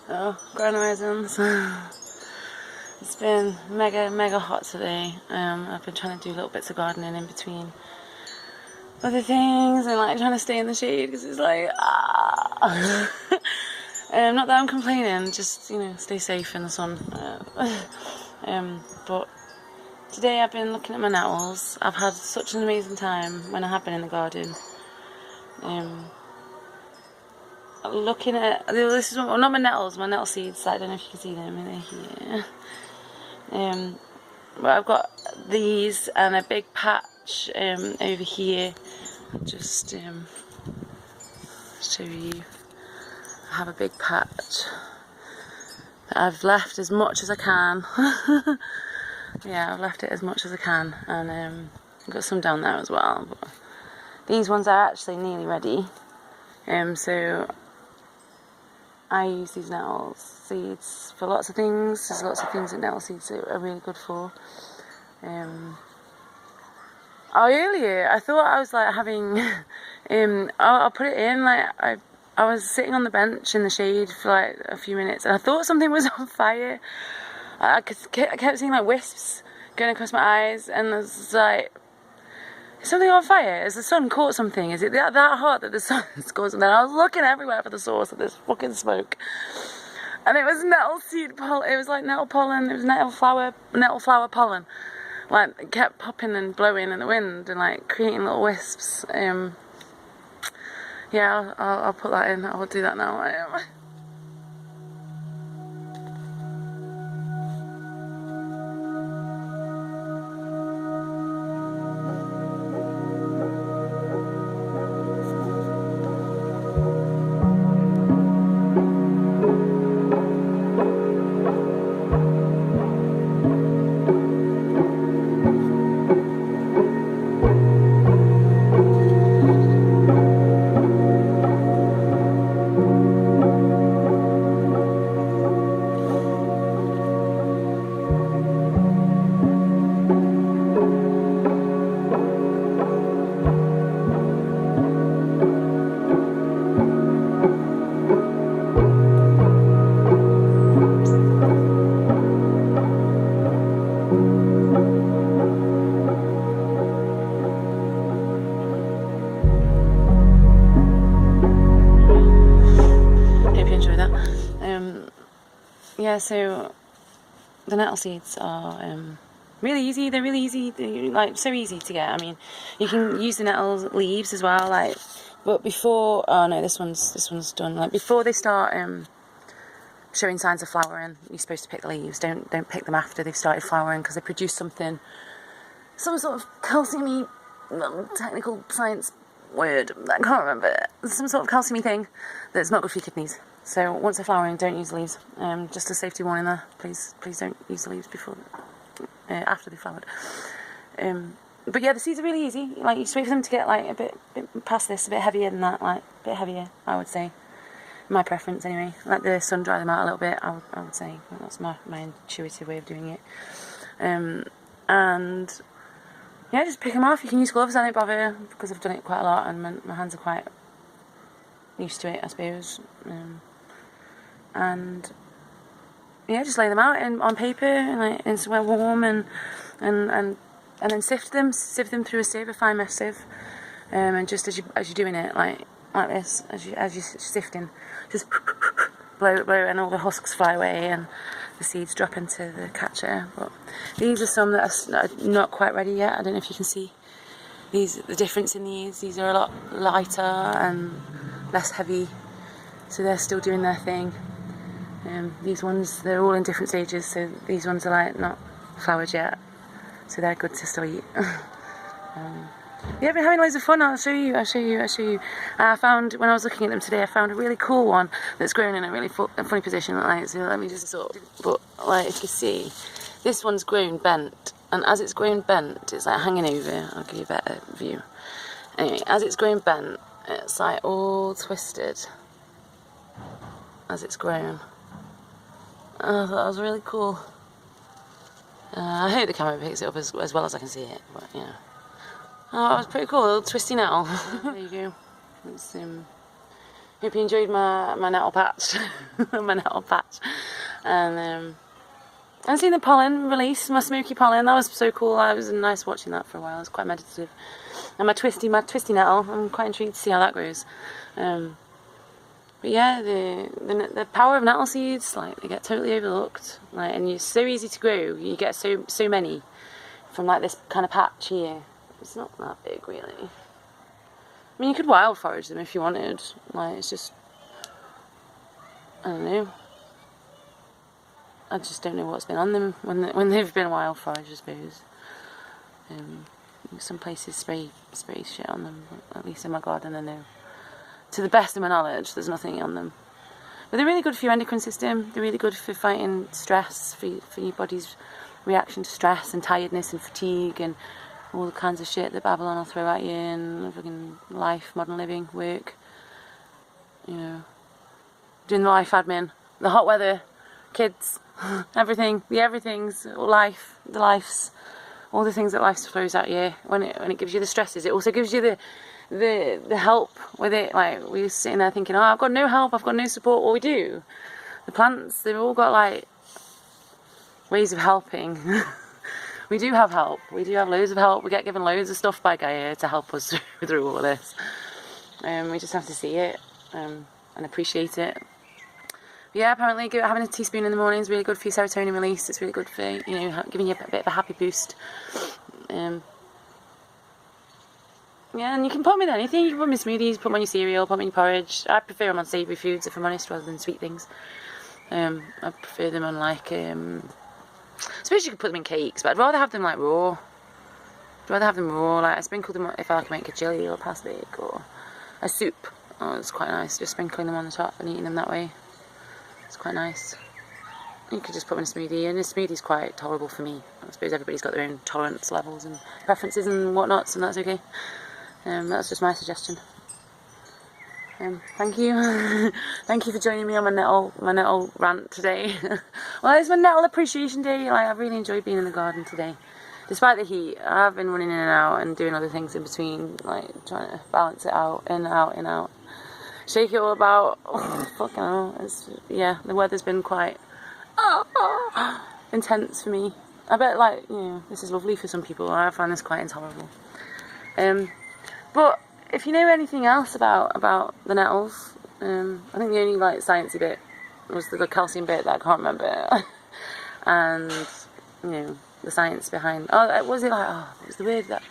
Oh, ground horizons. It's been mega hot today. I've been trying to do little bits of gardening in between other things and like trying to stay in the shade because it's like not that I'm complaining, just stay safe in the sun. But today I've been looking at my nettles. I've had such an amazing time when I have been in the garden. Looking at this is not my nettles, my nettle seeds. I don't know if you can see them. They're here. But I've got these and a big patch over here. I'll just show you. I have a big patch that I've left as much as I can. Yeah, I've left it as much as I can, and I've got some down there as well. But these ones are actually nearly ready. So I use these nettle seeds for lots of things. There's lots of things that nettle seeds are really good for. Earlier I thought I was like having, I'll put it in, like I was sitting on the bench in the shade for like a few minutes and I thought something was on fire. I kept seeing like wisps going across my eyes and I was like, is something on fire? Has the sun caught something? Is it that hot that the sun's caught something? I was looking everywhere for the source of this fucking smoke. And it was nettle seed pollen. It was like nettle pollen. It was nettle flower pollen. Like it kept popping and blowing in the wind and like creating little wisps. Yeah, I'll put that in. I'll do that now. Yeah, so the nettle seeds are really easy. They're really easy. They're like so easy to get. I mean, you can use the nettle leaves as well. Like, but before, oh no, this one's done. Like before they start showing signs of flowering, you're supposed to pick the leaves. Don't pick them after they've started flowering because they produce some sort of calcium-y, technical science word. I can't remember it. Some sort of calcium-y thing that's not good for your kidneys. So once they're flowering, don't use the leaves. Just a safety warning there. Please don't use the leaves before, after they've flowered. But yeah, the seeds are really easy. Like you just wait for them to get like a bit past this, a bit heavier than that, like a bit heavier, I would say. My preference anyway. Let the sun dry them out a little bit. I would say that's my intuitive way of doing it. And yeah, just pick them off. You can use gloves. I don't bother because I've done it quite a lot, and my hands are quite used to it, I suppose. And yeah, just lay them out on paper and like in somewhere warm, and then sift them through a sieve, a fine mesh sieve, and just as you're doing it, like this, as you're sifting, just blow, and all the husks fly away and the seeds drop into the catcher. But these are some that are not quite ready yet. I don't know if you can see the difference in these. These are a lot lighter and less heavy, so they're still doing their thing. These ones, they're all in different stages, so these ones are like not flowered yet, so they're good to still eat. Yeah, I've been having loads of fun. I'll show you. I found, when I was looking at them today, I found a really cool one that's grown in a really funny position. Like, so let me just sort of, but like if you see, this one's grown bent, and as it's grown bent, it's like hanging over. I'll give you a better view. Anyway, as it's grown bent, it's like all twisted as it's grown. I thought that was really cool. I hope the camera picks it up as well as I can see it, but yeah. Oh, that was pretty cool, a little twisty nettle. There you go. It's Hope you enjoyed my nettle patch, my nettle patch, and seeing the pollen release, my smoky pollen. That was so cool. It was nice watching that for a while. It was quite meditative. And my twisty nettle. I'm quite intrigued to see how that goes. But yeah, the power of nettle seeds, like, they get totally overlooked. Like, and you're so easy to grow. You get so many from like this kind of patch here. It's not that big really. I mean, you could wild forage them if you wanted. Like, it's just, I don't know. I just don't know what's been on them when they've been wild foraged, I suppose. Some places spray shit on them, at least in my garden I know. To the best of my knowledge, there's nothing on them. But they're really good for your endocrine system. They're really good for fighting stress, for your body's reaction to stress and tiredness and fatigue and all the kinds of shit that Babylon will throw at you, and fucking life, modern living, work, you know, doing the life admin, the hot weather, kids, everything, the everythings, life, the lifes, all the things that life throws at you when it gives you the stresses. It also gives you the help with it. Like, we were sitting there thinking, oh, I've got no help, I've got no support. Well, we do. The plants, they've all got like ways of helping. We do have help. We do have loads of help. We get given loads of stuff by Gaia to help us through all of this. We just have to see it and appreciate it. But yeah, apparently having a teaspoon in the morning is really good for your serotonin release. It's really good for, you know, giving you a bit of a happy boost. Yeah, and you can put them in anything. You can put them in smoothies, put them on your cereal, put them in your porridge. I prefer them on savoury foods, if I'm honest, rather than sweet things. I prefer them on, like, I suppose you could put them in cakes, but I'd rather have them like raw. I'd rather have them raw. Like, I sprinkle them if I like to make a chili or pasta or a soup. Oh, it's quite nice, just sprinkling them on the top and eating them that way. It's quite nice. You could just put them in a smoothie, and a smoothie's quite tolerable for me. I suppose everybody's got their own tolerance levels and preferences and whatnots, and that's okay. That's just my suggestion. Thank you. Thank you for joining me on my nettle rant today. Well, it's my nettle appreciation day. Like, I've really enjoyed being in the garden today. Despite the heat, I've been running in and out and doing other things in between, like trying to balance it out, in, out, in, out. Shake it all about. Oh, fucking hell. Yeah, the weather's been quite intense for me. I bet, like, you know, this is lovely for some people. I find this quite intolerable. But if you know anything else about the nettles, I think the only, like, sciencey bit was the calcium bit that I can't remember. And, you know, the science behind, what was the word that,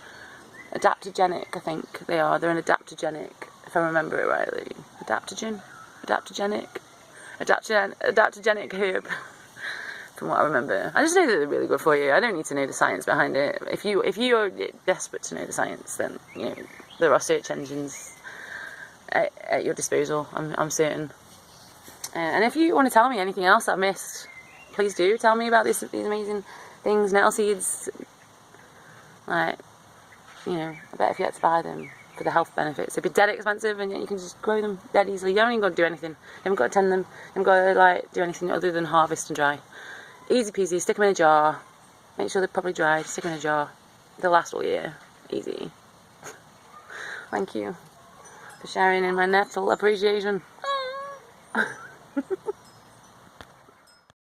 adaptogenic, I think they are. They're an adaptogenic, if I remember it rightly. Adaptogenic herb, from what I remember. I just know that they're really good for you. I don't need to know the science behind it. If you are desperate to know the science, then, you know, there are search engines at your disposal, I'm certain. And if you want to tell me anything else I've missed, please do tell me about these amazing things, nettle seeds. Like, you know, I bet if you had to buy them for the health benefits, they'd be dead expensive, and yet you can just grow them dead easily. You don't even got to do anything. You haven't got to tend them. You haven't got to, like, do anything other than harvest and dry. Easy peasy. Stick them in a jar. Make sure they're properly dried. Stick them in a jar. They'll last all year. Easy. Thank you for sharing in my nettle appreciation.